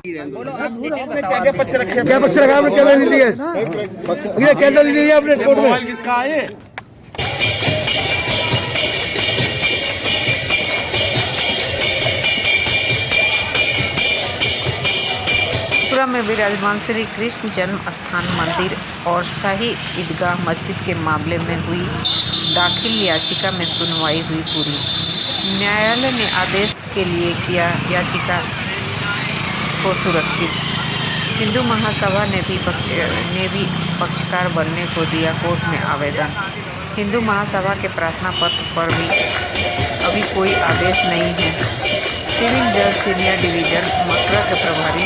क्या पक्ष रखा आपने? क्या ली है? क्या ली है आपने कोर्ट में? किसका है? मथुरा में विराजमान श्री कृष्ण जन्म स्थान मंदिर और शाही ईदगाह मस्जिद के मामले में हुई दाखिल याचिका में सुनवाई हुई पूरी। न्यायालय ने आदेश के लिए किया याचिका को सुरक्षित। हिंदू महासभा ने भी पक्षकार बनने को दिया कोर्ट में आवेदन। हिंदू महासभा के प्रार्थना पत्र पर भी अभी कोई आदेश नहीं है। सिविल जज सीनियर डिवीजन मथुरा के प्रभारी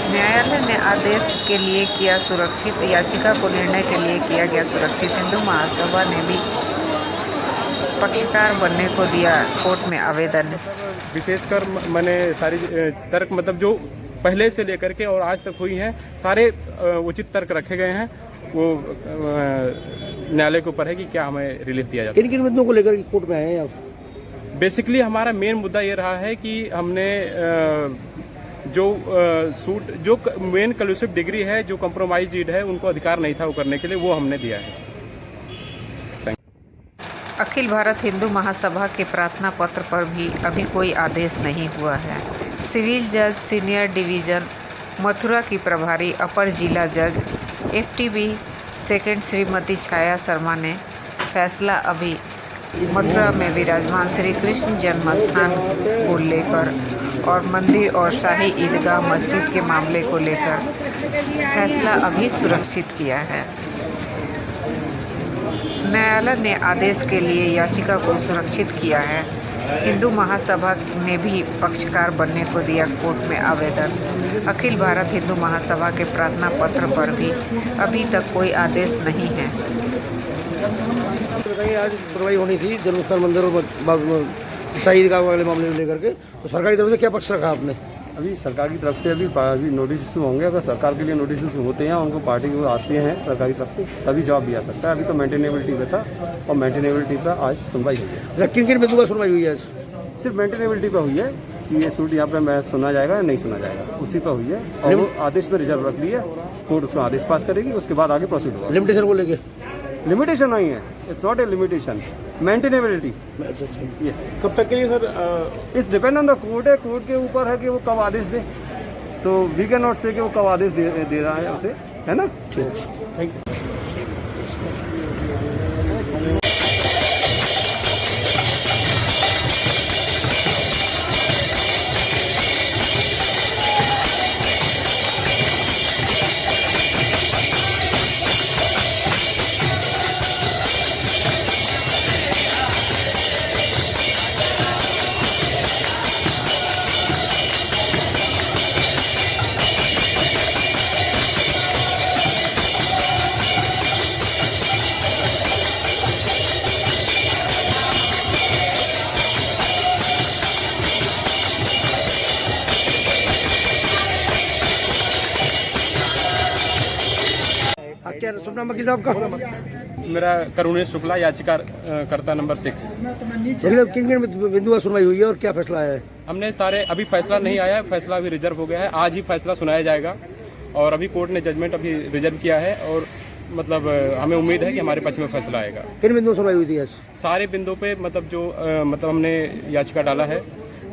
न्यायालय ने आदेश के लिए किया सुरक्षित। याचिका को निर्णय के लिए किया गया सुरक्षित। हिंदू महासभा ने भी पक्षकार बनने को दिया कोर्ट में आवेदन। विशेषकर मैंने सारी तर्क मतलब जो पहले से लेकर के और आज तक हुई हैं सारे उचित तर्क रखे गए हैं। वो न्यायालय के ऊपर है कि क्या हमें रिलीफ दिया जाता है। किन मुद्दों को लेकर कोर्ट में आए हैं आप? बेसिकली हमारा मेन मुद्दा ये रहा है कि हमने जो मेन कलुसिव डिग्री है, जो कंप्रोमाइज डीड है, उनको अधिकार नहीं था वो करने के लिए, वो हमने दिया है। अखिल भारत हिंदू महासभा के प्रार्थना पत्र पर भी अभी कोई आदेश नहीं हुआ है। सिविल जज सीनियर डिवीजन मथुरा की प्रभारी अपर जिला जज FTB सेकंड श्रीमती छाया शर्मा ने फैसला अभी मथुरा में विराजमान श्री कृष्ण जन्मस्थान को लेकर और मंदिर और शाही ईदगाह मस्जिद के मामले को लेकर फैसला अभी सुरक्षित किया है। न्यायालय ने आदेश के लिए याचिका को सुरक्षित किया है। हिंदू महासभा ने भी पक्षकार बनने को दिया कोर्ट में आवेदन। अखिल भारत हिंदू महासभा के प्रार्थना पत्र पर भी अभी तक कोई आदेश नहीं है। आज सुनवाई होनी थी जन्मस्थान मंदिर और शाही ईदगाह वाले मामले में लेकर के, तो सरकारी तरफ से क्या पक्ष रखा आपने? अभी सरकार की तरफ से अभी नोटिस इशू होंगे। अगर सरकार के लिए नोटिस इशू होते हैं, उनको पार्टी को आते हैं सरकार की तरफ से, तभी जवाब भी आ सकता है। अभी तो मेंटेनेबिलिटी पे था और मेंटेनेबिलिटी पर आज सुनवाई हुई है। किन बिंदु पर सुनवाई हुई है? सिर्फ मेंटेनेबिलिटी पर हुई है कि ये सूट यहाँ पे मैं सुना जाएगा या नहीं सुना जाएगा, उसी पर हुई है। और वो आदेश में रिजर्व रख लिया, कोर्ट उसमें आदेश पास करेगी, उसके बाद आगे प्रोसीड होगा। लिमिटेशन को लेके लिमिटेशन नहीं है, it's not a limitation, maintainability. ये कब तक के लिए sir? It's depend on the court है, कोर्ट के ऊपर है कि वो कब आदेश दे। तो वी कैन नॉट से कि वो कब आदेश दे रहा है उसे, है ना। Thank you. क्या शुभ नाम वकील साहब का? मेरा करुणेश शुक्ला, याचिका कर्ता नंबर 6। किन बिंदु पर सुनवाई हुई है और क्या फैसला है? हमने सारे अभी फैसला नहीं आया, फैसला अभी रिजर्व हो गया है। आज ही फैसला सुनाया जाएगा और अभी कोर्ट ने जजमेंट अभी रिजर्व किया है और मतलब हमें उम्मीद है कि हमारे पक्ष में फैसला आएगा। किन बिंदुओं सुनवाई हुई थी? सारे बिंदु पे मतलब जो मतलब हमने याचिका डाला है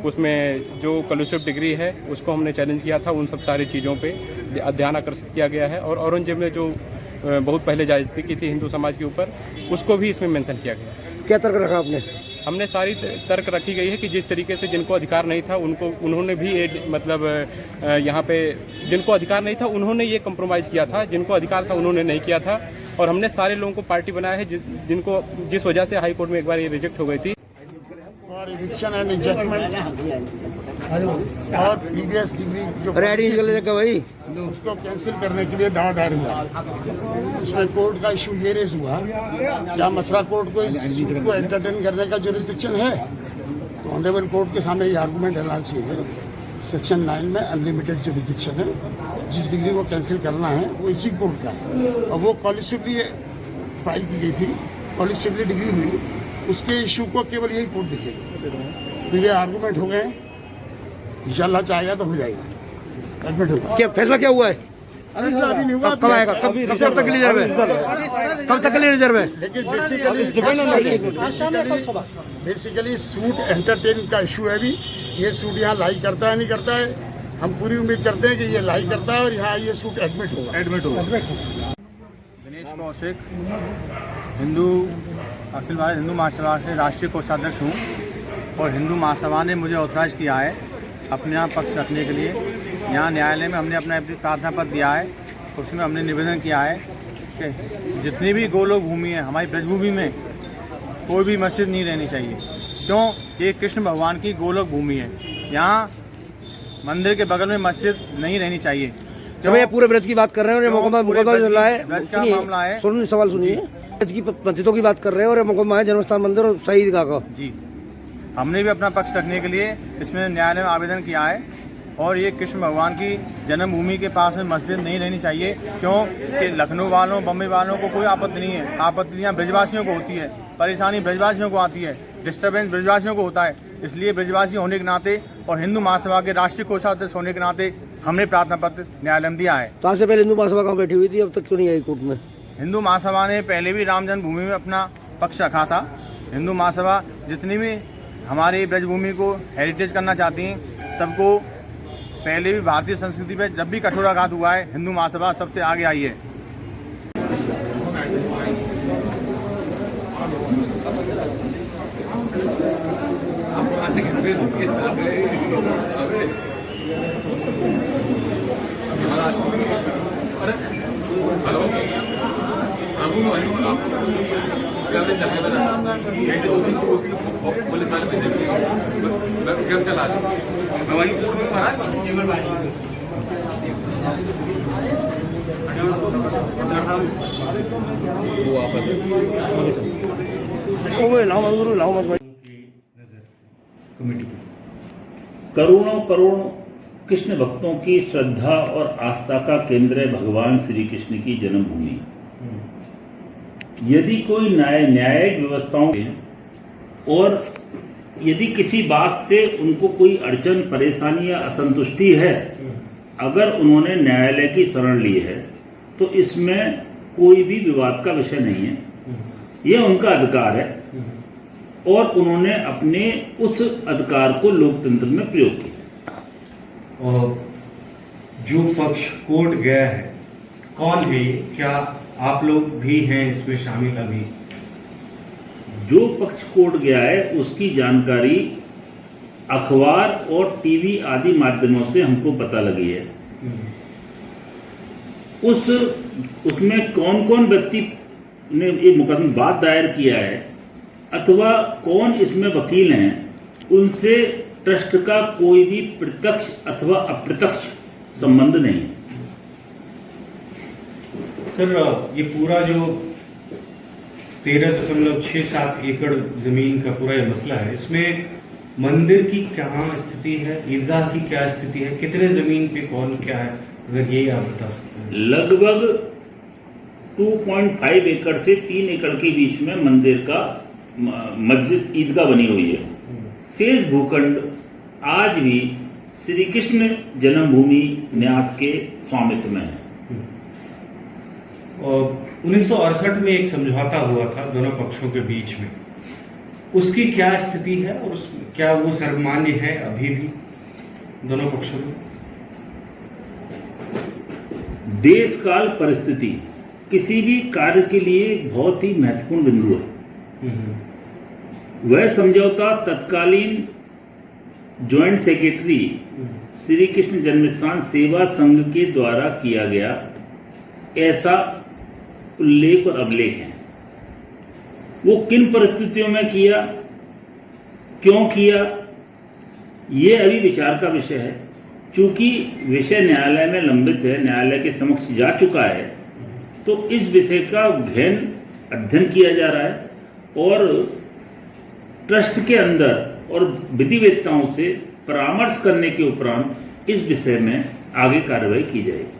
उसमें जो कलुसिव डिग्री है उसको हमने चैलेंज किया था, उन सब सारी चीज़ों पे ध्यान आकर्षित किया गया है। और औरंगजेब ने जो बहुत पहले ज्यादती की थी हिंदू समाज के ऊपर, उसको भी इसमें मेंशन किया गया। क्या तर्क रखा आपने? हमने सारी तर्क रखी गई है कि जिस तरीके से जिनको अधिकार नहीं था उन्होंने भी मतलब यहाँ पे जिनको अधिकार नहीं था उन्होंने ये कम्प्रोमाइज़ किया था, जिनको अधिकार था उन्होंने नहीं किया था। और हमने सारे लोगों को पार्टी बनाया है जिस वजह से हाई कोर्ट में एक बार ये रिजेक्ट हो गई थी। और इविक्शन एंड इजेक्टमेंट और प्रीवियस डिग्री जो भाई उसको कैंसिल करने के लिए दावा दायर हुआ। उसमें कोर्ट का इशू ये रेज हुआ, क्या मथुरा कोर्ट को इस सूट को एंटरटेन करने का जुरिस्डिक्शन है? तो ऑनरेबल कोर्ट के सामने ये आर्गूमेंट एलान चाहिए। सेक्शन 9 में अनलिमिटेड जुरिस्डिक्शन है। जिस डिग्री को कैंसिल करना है वो इसी कोर्ट का है, और वो कॉलेजिएबली फाइल की गई थी, कॉलेजिएबली डिग्री हुई, उसके इशू को केवल यही कोर्ट देखेगा। फिर ये आर्गूमेंट हो गए, इंशाल्लाह चाहेगा तो हो जाएगा, एडमिट होगा। क्या फैसला क्या हुआ है? अभी नहीं हुआ, कब आएगा? कब तक रिजर्व है? कब तक रिजर्व है? लेकिन बेसिकली सूट एंटरटेन का इशू है। अभी ये सूट यहाँ लाई करता है नहीं करता है, हम पूरी उम्मीद करते हैं कि ये लाई करता है और यहाँ ये सूट एडमिट होगा। दिनेश कौशिक, हिंदू अखिल भारत हिंदू महासभा से राष्ट्रीय कोषाध्यक्ष हूँ, और हिंदू महासभा ने मुझे ऑथराइज किया है अपने यहाँ पक्ष रखने के लिए। यहाँ न्यायालय में हमने अपना प्रार्थना पत्र दिया है, उसमें हमने निवेदन किया है कि जितनी भी गोलोक भूमि है हमारी ब्रजभूमि में कोई भी मस्जिद नहीं रहनी चाहिए। क्यों? ये कृष्ण भगवान की गोलोक भूमि है, यहाँ मंदिर के बगल में मस्जिद नहीं रहनी चाहिए। जब ये पूरे ब्रज की बात कर रहे हैं और ये मुकदमा चल रहा है, ब्रज का मामला है। सुनिए, सवाल सुनिए। ब्रज की मस्जिदों की बात कर रहे हैं और ये मुकदमा है जन्मस्थान मंदिर और शाही ईदगाह का। जी, हमने भी अपना पक्ष रखने के लिए इसमें न्यायालय में आवेदन किया है, और ये कृष्ण भगवान की जन्मभूमि के पास में मस्जिद नहीं रहनी चाहिए। क्यों कि लखनऊ वालों, बम्बई वालों को कोई आपत्ति नहीं है, आपत्तियाँ ब्रजवासियों को होती है, परेशानी ब्रजवासियों को आती है, डिस्टर्बेंस ब्रजवासियों को होता है। इसलिए ब्रजवासी होने के नाते और हिंदू महासभा के राष्ट्रीय कोषाध्यक्ष होने के नाते हमने प्रार्थना पत्र न्यायालय में दिया है। तो आज से पहले हिंदू महासभा कहाँ बैठी हुई थी, अब तक क्यों नहीं आई कोर्ट में? हिंदू महासभा ने पहले भी राम जन्मभूमि में अपना पक्ष रखा था। हिंदू महासभा जितनी भी हमारी ब्रजभूमि को हेरिटेज करना चाहती हैं, सबको पहले भी भारतीय संस्कृति पे जब भी कठोराघात हुआ है, हिंदू महासभा सबसे आगे आई है। पुलिस वाले चला करोड़ों करोड़ कृष्ण भक्तों की श्रद्धा और आस्था का केंद्र है भगवान श्री कृष्ण की जन्मभूमि। यदि कोई न्यायिक व्यवस्थाओं और यदि किसी बात से उनको कोई अड़चन, परेशानी या असंतुष्टि है, अगर उन्होंने न्यायालय की शरण ली है, तो इसमें कोई भी विवाद का विषय नहीं है। यह उनका अधिकार है और उन्होंने अपने उस अधिकार को लोकतंत्र में प्रयोग किया। और जो पक्ष कोर्ट गया है, कौन है? क्या आप लोग भी हैं इसमें शामिल? अभी जो पक्ष कोर्ट गया है उसकी जानकारी अखबार और टीवी आदि माध्यमों से हमको पता लगी है। उसमें कौन कौन व्यक्ति ने ये मुकदमा दायर किया है अथवा कौन इसमें वकील हैं, उनसे ट्रस्ट का कोई भी प्रत्यक्ष अथवा अप्रत्यक्ष संबंध नहीं है। सर, ये पूरा जो 13.67 एकड़ जमीन का पूरा ये मसला है, इसमें मंदिर की क्या स्थिति है, ईदगाह की क्या स्थिति है, कितने जमीन पे कौन क्या है, अगर ये आप बता सकते हैं। लगभग 2.5 एकड़ से 3 एकड़ के बीच में मंदिर का मस्जिद ईदगाह बनी हुई है। शेष भूखंड आज भी श्री कृष्ण जन्मभूमि न्यास के स्वामित्व में है। और 1968 में एक समझौता हुआ था दोनों पक्षों के बीच में, उसकी क्या स्थिति है और क्या वो सर्वमान्य है अभी भी दोनों पक्षों में? देश काल परिस्थिति किसी भी कार्य के लिए एक बहुत ही महत्वपूर्ण बिंदु है। वह समझौता तत्कालीन ज्वाइंट सेक्रेटरी श्री कृष्ण जन्मस्थान सेवा संघ के द्वारा किया गया, ऐसा उल्लेख और अभिलेख है। वो किन परिस्थितियों में किया, क्यों किया, ये अभी विचार का विषय है। चूंकि विषय न्यायालय में लंबित है, न्यायालय के समक्ष जा चुका है, तो इस विषय का गहन अध्ययन किया जा रहा है और ट्रस्ट के अंदर और विधिवेत्ताओं से परामर्श करने के उपरांत इस विषय में आगे कार्रवाई की जाएगी।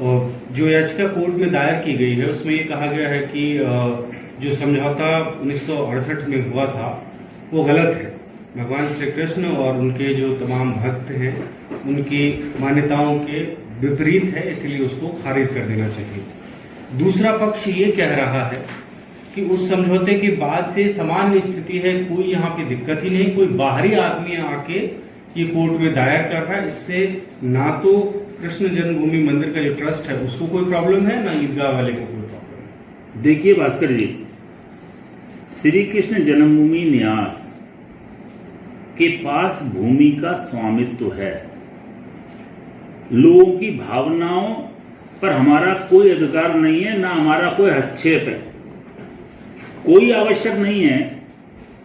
और जो याचिका कोर्ट में दायर की गई है उसमें ये कहा गया है कि जो समझौता 1968 में हुआ था वो गलत है। भगवान श्री कृष्ण और उनके जो तमाम भक्त हैं उनकी मान्यताओं के विपरीत है, इसलिए उसको खारिज कर देना चाहिए। दूसरा पक्ष ये कह रहा है कि उस समझौते के बाद से सामान्य स्थिति है, कोई यहाँ पे दिक्कत ही नहीं, कोई बाहरी आदमी आके ये कोर्ट में दायर कर रहा है, इससे ना तो कृष्ण जन्मभूमि मंदिर का जो ट्रस्ट है उसको कोई प्रॉब्लम है, ना ईदगाह वाले को कोई प्रॉब्लम है। देखिए भास्कर जी, श्री कृष्ण जन्मभूमि न्यास के पास भूमि का स्वामित्व है। लोगों की भावनाओं पर हमारा कोई अधिकार नहीं है, ना हमारा कोई हस्तक्षेप है। कोई आवश्यक नहीं है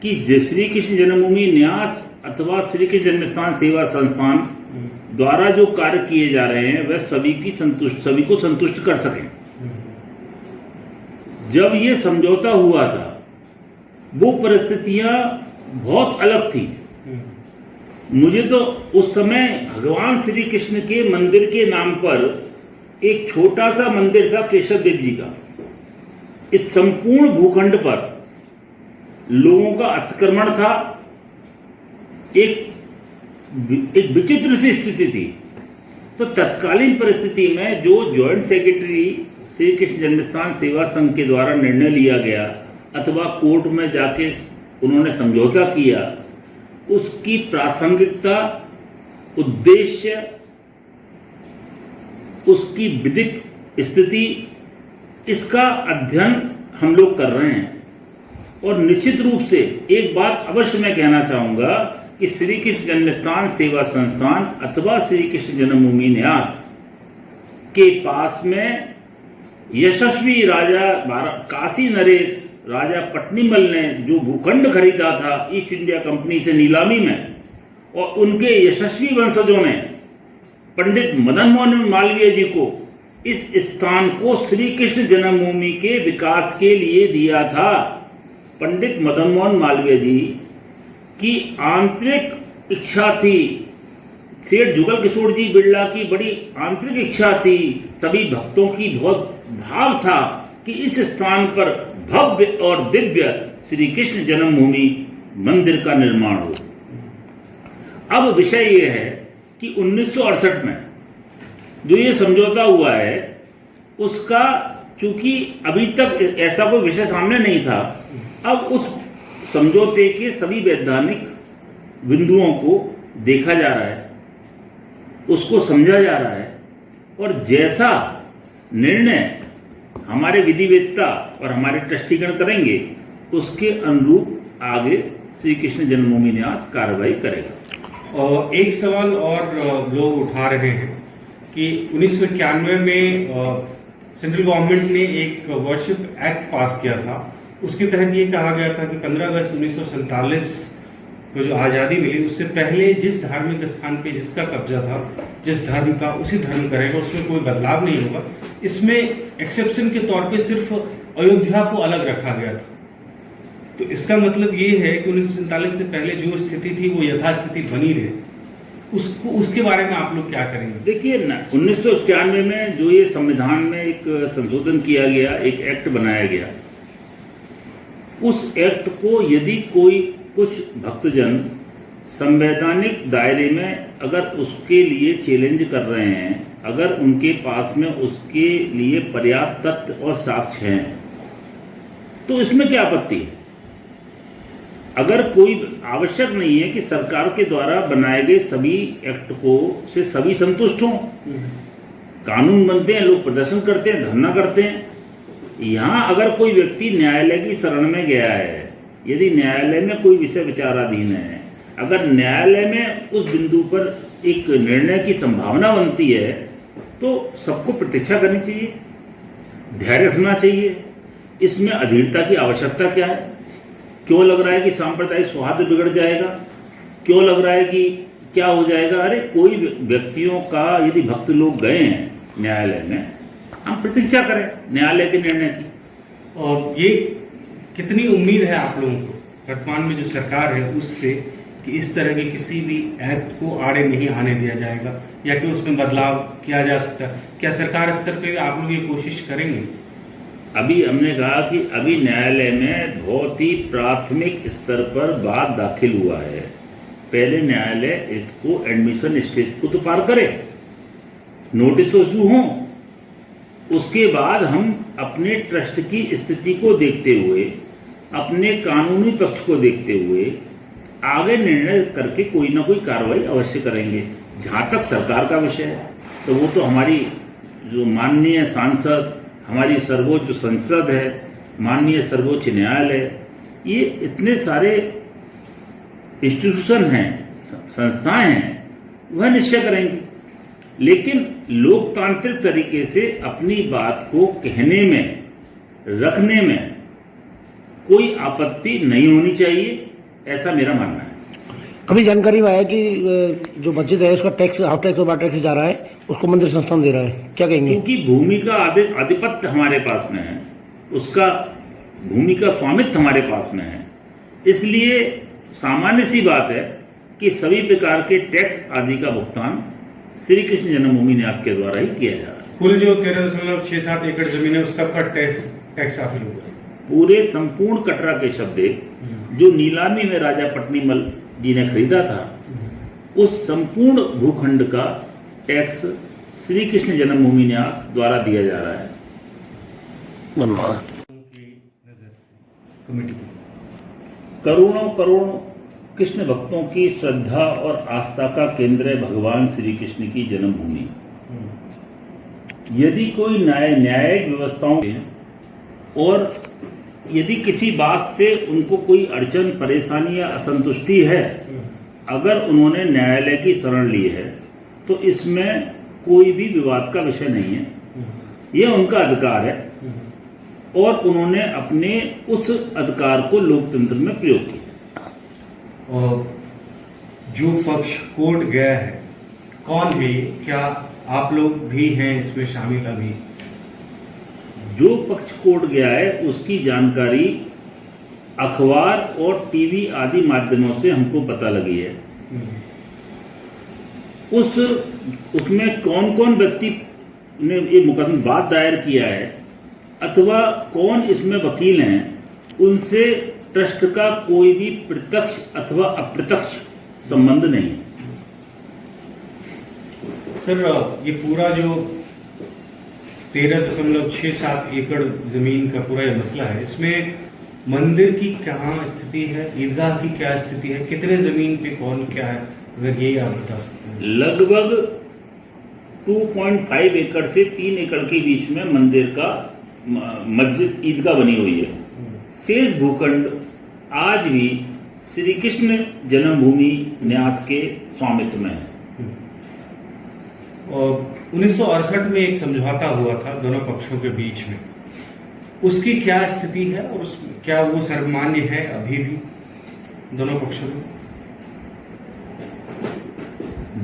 कि श्री कृष्ण जन्मभूमि न्यास अथवा श्री कृष्ण जन्मस्थान सेवा संस्थान द्वारा जो कार्य किए जा रहे हैं वह सभी को संतुष्ट कर सकें। जब ये समझौता हुआ था वो परिस्थितियां बहुत अलग थी। मुझे तो उस समय भगवान श्री कृष्ण के मंदिर के नाम पर एक छोटा सा मंदिर था केशव देव जी का। इस संपूर्ण भूखंड पर लोगों का अतिक्रमण था। एक विचित्र सी स्थिति थी। तो तत्कालीन परिस्थिति में जो ज्वाइंट सेक्रेटरी श्री कृष्ण जन्मस्थान सेवा संघ के द्वारा निर्णय लिया गया अथवा कोर्ट में जाके उन्होंने समझौता किया, उसकी प्रासंगिकता, उद्देश्य, उसकी विधिक स्थिति, इसका अध्ययन हम लोग कर रहे हैं। और निश्चित रूप से एक बात अवश्य मैं कहना चाहूंगा कि श्री कृष्ण जन्मस्थान सेवा संस्थान अथवा श्री कृष्ण जन्मभूमि न्यास के पास में यशस्वी राजा काशी नरेश राजा पट्नीमल ने जो भूखंड खरीदा था ईस्ट इंडिया कंपनी से नीलामी में, और उनके यशस्वी वंशजों ने पंडित मदन मोहन मालवीय जी को इस स्थान को श्री कृष्ण जन्मभूमि के विकास के लिए दिया था। पंडित मदन मोहन मालवीय जी की आंतरिक इच्छा थी, सेठ जुगल किशोर जी बिरला की बड़ी आंतरिक इच्छा थी, सभी भक्तों की बहुत भाव था कि इस स्थान पर भव्य और दिव्य श्री कृष्ण जन्मभूमि मंदिर का निर्माण हो। अब विषय यह है कि 1968 में जो ये समझौता हुआ है उसका चूंकि अभी तक ऐसा कोई विषय सामने नहीं था, अब उस समझौते के सभी वैधानिक बिंदुओं को देखा जा रहा है, उसको समझा जा रहा है, और जैसा निर्णय हमारे विधिवेत्ता और हमारे ट्रस्टीगण करेंगे उसके अनुरूप आगे श्री कृष्ण जन्मभूमि न्यास कार्रवाई करेगा। और एक सवाल और लोग उठा रहे हैं कि 1991 में सेंट्रल गवर्नमेंट ने एक वर्शिप एक्ट पास किया था। उसके तहत ये कहा गया था कि 15 अगस्त 1947 को जो आज़ादी मिली उससे पहले जिस धार्मिक स्थान पे जिसका कब्जा था, जिस धर्म का उसी धर्म करेगा, उसमें कोई बदलाव नहीं होगा। इसमें एक्सेप्शन के तौर पे सिर्फ अयोध्या को अलग रखा गया था। तो इसका मतलब ये है कि 1947 से पहले जो स्थिति थी वो यथास्थिति बनी रहे। उसके बारे में आप लोग क्या करेंगे? देखिए ना, 1991 में जो ये संविधान में एक संशोधन किया गया, एक एक्ट बनाया गया, उस एक्ट को यदि कोई कुछ भक्तजन संवैधानिक दायरे में अगर उसके लिए चैलेंज कर रहे हैं, अगर उनके पास में उसके लिए पर्याप्त तथ्य और साक्ष्य हैं, तो इसमें क्या आपत्ति है? अगर कोई आवश्यक नहीं है कि सरकार के द्वारा बनाए गए सभी एक्ट को से सभी संतुष्ट हों। कानून बनते हैं, लोग प्रदर्शन करते हैं, धरना करते हैं। यहां अगर कोई व्यक्ति न्यायालय की शरण में गया है, यदि न्यायालय में कोई विषय विचाराधीन है, अगर न्यायालय में उस बिंदु पर एक निर्णय की संभावना बनती है, तो सबको प्रतीक्षा करनी चाहिए, धैर्य रखना चाहिए। इसमें अधीरता की आवश्यकता क्या है? क्यों लग रहा है कि सांप्रदायिक सौहार्द बिगड़ जाएगा? क्यों लग रहा है कि क्या हो जाएगा? अरे कोई व्यक्तियों का यदि भक्त लोग गए हैं न्यायालय में, हम प्रतीक्षा करें न्यायालय के निर्णय की। और ये कितनी उम्मीद है आप लोगों को वर्तमान में जो सरकार है उससे कि इस तरह के किसी भी एक्ट को आड़े नहीं आने दिया जाएगा या कि उसमें बदलाव किया जा सकता है? क्या सरकार स्तर पे आप लोग ये कोशिश करेंगे? अभी हमने कहा कि अभी न्यायालय में बहुत ही प्राथमिक स्तर पर बात दाखिल हुआ है। पहले न्यायालय इसको एडमिशन स्टेज को तो पार करे, नोटिस इशू हो, उसके बाद हम अपने ट्रस्ट की स्थिति को देखते हुए, अपने कानूनी पक्ष को देखते हुए आगे निर्णय करके कोई ना कोई कार्रवाई अवश्य करेंगे। जहां तक सरकार का विषय है तो वो तो हमारी जो माननीय सांसद, हमारी सर्वोच्च संसद है, माननीय सर्वोच्च न्यायालय, ये इतने सारे इंस्टीट्यूशन हैं, संस्थाएं हैं, वह निश्चय करेंगे। लेकिन लोकतांत्रिक तरीके से अपनी बात को कहने में, रखने में कोई आपत्ति नहीं होनी चाहिए, ऐसा मेरा मानना है। कभी जानकारी में आया कि जो मस्जिद है उसका टैक्स, हाफ टैक्स और बार टैक्स जा रहा है, उसको मंदिर संस्थान दे रहा है, क्या कहेंगे? क्योंकि भूमि का आधिपत्य हमारे पास में है, उसका भूमि का स्वामित्व हमारे पास में है, इसलिए सामान्य सी बात है कि सभी प्रकार के टैक्स आदि का भुगतान श्री कृष्ण जन्मभूमि न्यास के द्वारा ही किया जा रहा है। कुल जो 13.67 एकड़ जमीन है उस सबका टैक्स हासिल होगा। पूरे संपूर्ण कटरा के शब्दे जो नीलामी में राजा पट्नीमल जी ने खरीदा था, उस संपूर्ण भूखंड का टैक्स श्री कृष्ण जन्मभूमि न्यास द्वारा दिया जा रहा है। करोड़ों करोड़ कृष्ण भक्तों की श्रद्धा और आस्था का केंद्र है भगवान श्री कृष्ण की जन्मभूमि। यदि कोई न्यायिक व्यवस्थाओं और यदि किसी बात से उनको कोई अड़चन, परेशानी या असंतुष्टि है, अगर उन्होंने न्यायालय की शरण ली है तो इसमें कोई भी विवाद का विषय नहीं है, यह उनका अधिकार है और उन्होंने अपने उस अधिकार को लोकतंत्र में प्रयोग किया। और जो पक्ष कोर्ट गया है कौन है? क्या आप लोग भी हैं इसमें शामिल? अभी जो पक्ष कोर्ट गया है उसकी जानकारी अखबार और टीवी आदि माध्यमों से हमको पता लगी है। उसमें कौन कौन व्यक्ति ने ये मुकदमा दायर किया है अथवा कौन इसमें वकील हैं, उनसे ट्रस्ट का कोई भी प्रत्यक्ष अथवा अप्रत्यक्ष संबंध नहीं है। सर, ये पूरा जो 13.67 एकड़ जमीन का पूरा ये मसला है, इसमें मंदिर की क्या स्थिति है, ईदगाह की क्या स्थिति है, कितने जमीन पे कौन क्या है, अगर ये आप बता सकते हैं? लगभग 2.5 एकड़ से 3 एकड़ के बीच में मंदिर का मस्जिद ईदगाह बनी हुई है। शेष भूखंड आज भी श्री कृष्ण जन्मभूमि न्यास के स्वामित्व में है। और 1968 में एक समझौता हुआ था दोनों पक्षों के बीच में, उसकी क्या स्थिति है और क्या वो सर्वमान्य है अभी भी दोनों पक्षों में?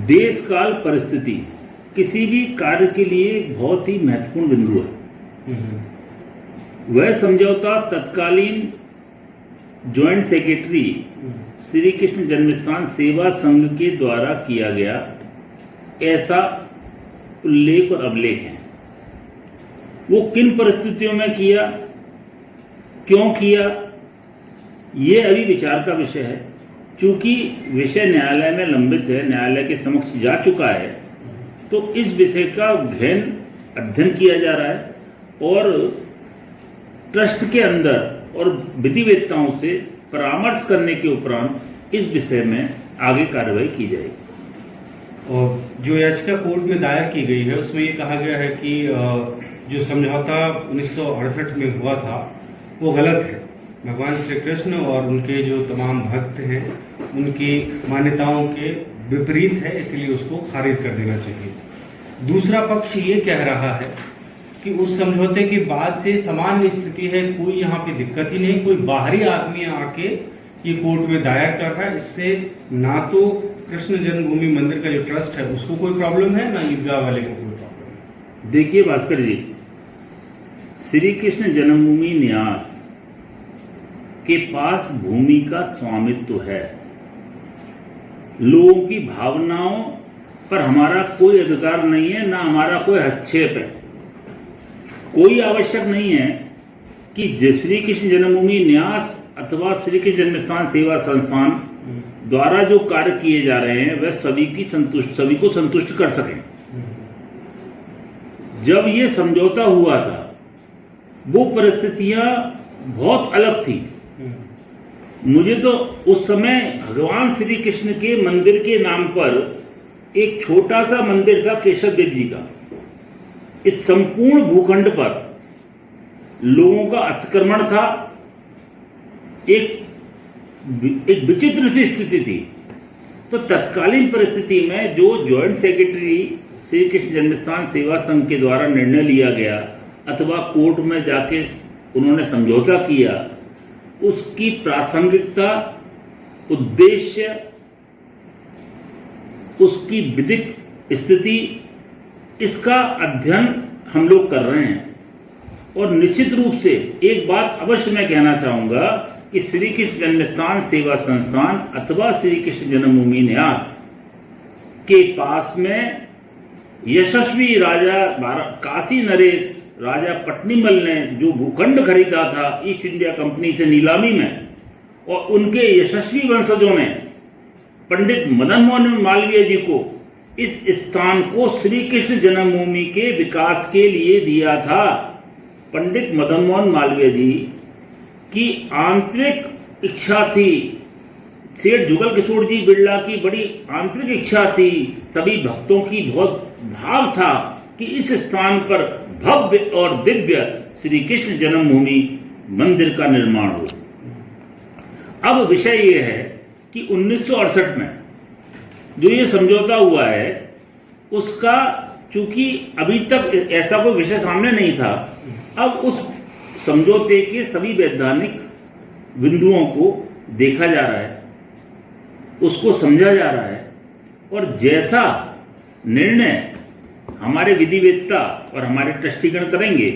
देश काल परिस्थिति किसी भी कार्य के लिए बहुत ही महत्वपूर्ण बिंदु है। वह समझौता तत्कालीन ज्वाइंट सेक्रेटरी श्री कृष्ण जन्मस्थान सेवा संघ के द्वारा किया गया, ऐसा उल्लेख और अभिलेख है। वो किन परिस्थितियों में किया, क्यों किया, ये अभी विचार का विषय है। क्योंकि विषय न्यायालय में लंबित है, न्यायालय के समक्ष जा चुका है, तो इस विषय का गहन अध्ययन किया जा रहा है और ट्रस्ट के अंदर और विधिवेत्ताओं से परामर्श करने के उपरांत इस विषय में आगे कार्रवाई की जाएगी। और जो याचिका कोर्ट में दायर की गई है उसमें ये कहा गया है कि जो समझौता 1968 में हुआ था वो गलत है, भगवान श्री कृष्ण और उनके जो तमाम भक्त हैं उनकी मान्यताओं के विपरीत है, इसलिए उसको खारिज कर देना चाहिए। दूसरा पक्ष ये कह रहा है कि उस समझौते के बाद से सामान्य स्थिति है, कोई यहाँ पे दिक्कत ही नहीं, कोई बाहरी आदमी आके ये कोर्ट में दायर कर रहा है, इससे ना तो कृष्ण जन्मभूमि मंदिर का जो ट्रस्ट है उसको कोई प्रॉब्लम है, ना ईदगाह वाले को कोई प्रॉब्लम है। देखिए भास्कर जी, श्री कृष्ण जन्मभूमि न्यास के पास भूमि का स्वामित्व है लोगों की भावनाओं पर हमारा कोई अधिकार नहीं है, ना हमारा कोई हस्तक्षेप है। कोई आवश्यक नहीं है कि श्री कृष्ण जन्मभूमि न्यास अथवा श्री कृष्ण जन्मस्थान सेवा संस्थान द्वारा जो कार्य किए जा रहे हैं वह सभी को संतुष्ट कर सकें। जब ये समझौता हुआ था वो परिस्थितियां बहुत अलग थी। मुझे तो उस समय भगवान श्री कृष्ण के मंदिर के नाम पर एक छोटा सा मंदिर था केशव देव जी का। इस संपूर्ण भूखंड पर लोगों का अतिक्रमण था। एक विचित्र सी स्थिति थी। तो तत्कालीन परिस्थिति में जो ज्वाइंट सेक्रेटरी श्री कृष्ण जन्मस्थान सेवा संघ के द्वारा निर्णय लिया गया अथवा कोर्ट में जाके उन्होंने समझौता किया, उसकी प्रासंगिकता, उद्देश्य, उसकी विधिक स्थिति, इसका अध्ययन हम लोग कर रहे हैं। और निश्चित रूप से एक बात अवश्य मैं कहना चाहूंगा कि श्री कृष्ण जन्मस्थान सेवा संस्थान अथवा श्री कृष्ण जन्मभूमि न्यास के पास में यशस्वी राजा काशी नरेश राजा पट्नीमल ने जो भूखंड खरीदा था ईस्ट इंडिया कंपनी से नीलामी में, और उनके यशस्वी वंशजों ने पंडित मदन मोहन मालवीय जी को इस स्थान को श्री कृष्ण जन्मभूमि के विकास के लिए दिया था। पंडित मदन मोहन मालवीय जी की आंतरिक इच्छा थी, सेठ जुगल किशोर जी बिरला की बड़ी आंतरिक इच्छा थी, सभी भक्तों की बहुत भाव था कि इस स्थान पर भव्य और दिव्य श्री कृष्ण जन्मभूमि मंदिर का निर्माण हो। अब विषय यह है कि 1968 में जो ये समझौता हुआ है उसका चूंकि अभी तक ऐसा कोई विषय सामने नहीं था, अब उस समझौते के सभी वैधानिक बिंदुओं को देखा जा रहा है, उसको समझा जा रहा है, और जैसा निर्णय हमारे विधिवेत्ता और हमारे ट्रस्टीगण करेंगे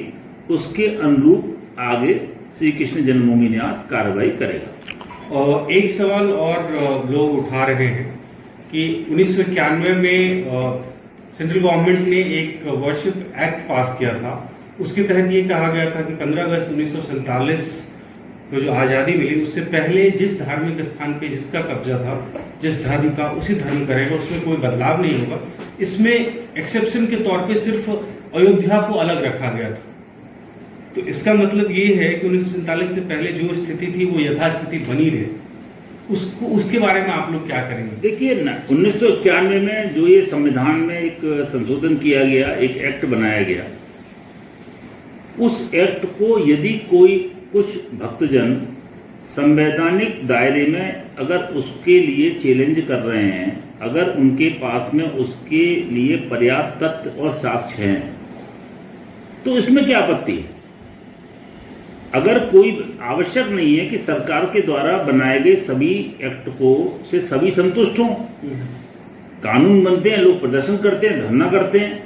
उसके अनुरूप आगे श्री कृष्ण जन्मभूमि न्यास कार्रवाई करेगा। और एक सवाल और लोग उठा रहे हैं कि 1991 में सेंट्रल गवर्नमेंट ने एक वर्शिप एक्ट पास किया था। उसके तहत ये कहा गया था कि 15 अगस्त 1947 को जो आज़ादी मिली उससे पहले जिस धार्मिक स्थान पे जिसका कब्जा था, जिस धर्म का उसी धर्म करेगा, उसमें कोई बदलाव नहीं होगा। इसमें एक्सेप्शन के तौर पे सिर्फ अयोध्या को अलग रखा गया था। तो इसका मतलब ये है कि 1947 से पहले जो स्थिति थी वो यथास्थिति बनी रहे। उसके बारे में आप लोग क्या करेंगे? देखिए ना, 1991 में जो ये संविधान में एक संशोधन किया गया, एक एक्ट बनाया गया, उस एक्ट को यदि कोई कुछ भक्तजन संवैधानिक दायरे में अगर उसके लिए चैलेंज कर रहे हैं, अगर उनके पास में उसके लिए पर्याप्त तथ्य और साक्ष्य हैं, तो इसमें क्या आपत्ति है? अगर कोई आवश्यक नहीं है कि सरकार के द्वारा बनाए गए सभी एक्ट को से सभी संतुष्ट हों। कानून बनते हैं, लोग प्रदर्शन करते हैं, धरना करते हैं।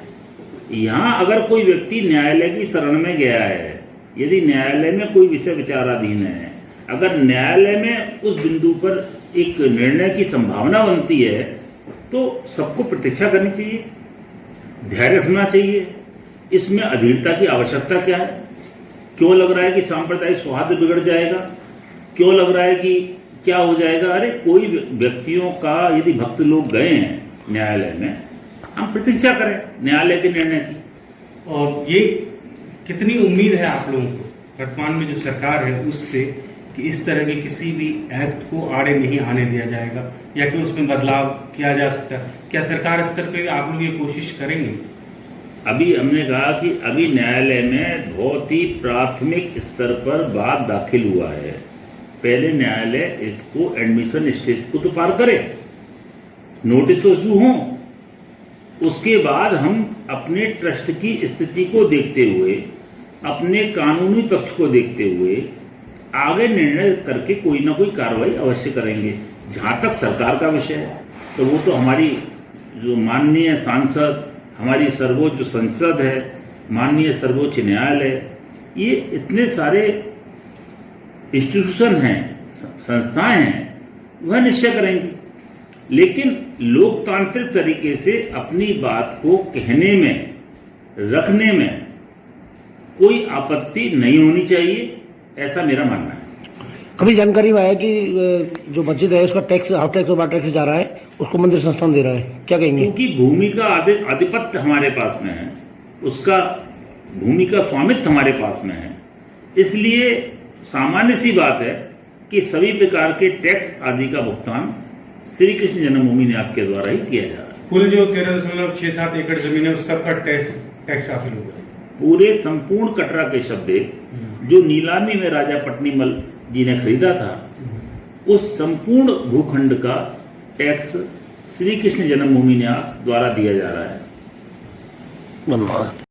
यहां अगर कोई व्यक्ति न्यायालय की शरण में गया है, यदि न्यायालय में कोई विषय विचाराधीन है, अगर न्यायालय में उस बिंदु पर एक निर्णय की संभावना बनती है, तो सबको प्रतीक्षा करनी चाहिए, धैर्य रखना चाहिए। इसमें अधीरता की आवश्यकता क्या है? क्यों लग रहा है कि सांप्रदायिक सौहार्द बिगड़ जाएगा? क्यों लग रहा है कि क्या हो जाएगा? अरे कोई व्यक्तियों का यदि भक्त लोग गए हैं न्यायालय में, हम प्रतीक्षा करें न्यायालय के निर्णय की। और ये कितनी उम्मीद है आप लोगों को वर्तमान में जो सरकार है उससे कि इस तरह के किसी भी एक्ट को आड़े नहीं आने दिया जाएगा या कि उसमें बदलाव किया जा सकता है? क्या सरकार स्तर पे आप लोग ये कोशिश करेंगे? अभी हमने कहा कि अभी न्यायालय में बहुत ही प्राथमिक स्तर पर बात दाखिल हुआ है। पहले न्यायालय इसको एडमिशन स्टेज को तो पार करे, नोटिस तो इशू हो, उसके बाद हम अपने ट्रस्ट की स्थिति को देखते हुए, अपने कानूनी पक्ष को देखते हुए आगे निर्णय करके कोई ना कोई कार्रवाई अवश्य करेंगे। जहां तक सरकार का विषय है तो वो तो हमारी जो माननीय सांसद, हमारी सर्वोच्च संसद है, माननीय सर्वोच्च न्यायालय, ये इतने सारे इंस्टीट्यूशन हैं, संस्थाएं हैं, वह निश्चय करेंगे। लेकिन लोकतांत्रिक तरीके से अपनी बात को कहने में, रखने में कोई आपत्ति नहीं होनी चाहिए, ऐसा मेरा मानना है। कभी जानकारी में आया कि जो मस्जिद है उसका टैक्स हाफ टैक्स और बार टैक्स जा रहा है, उसको मंदिर संस्थान दे रहा है, क्या कहेंगे? क्योंकि भूमि का आधिपत्य हमारे पास में है, उसका भूमि का स्वामित्व हमारे पास में है, इसलिए सामान्य सी बात है कि सभी प्रकार के टैक्स आदि का भुगतान श्री कृष्ण जन्मभूमि न्यास के द्वारा ही किया जा रहा है। कुल जो 13.67 एकड़ जमीन है उस सबका टैक्स हासिल होगा। पूरे संपूर्ण कटरा के शब्दे जो नीलामी में राजा पटनीमल जी ने खरीदा था, उस संपूर्ण भूखंड का टैक्स श्री कृष्ण जन्मभूमि न्यास द्वारा दिया जा रहा है। धन्यवाद।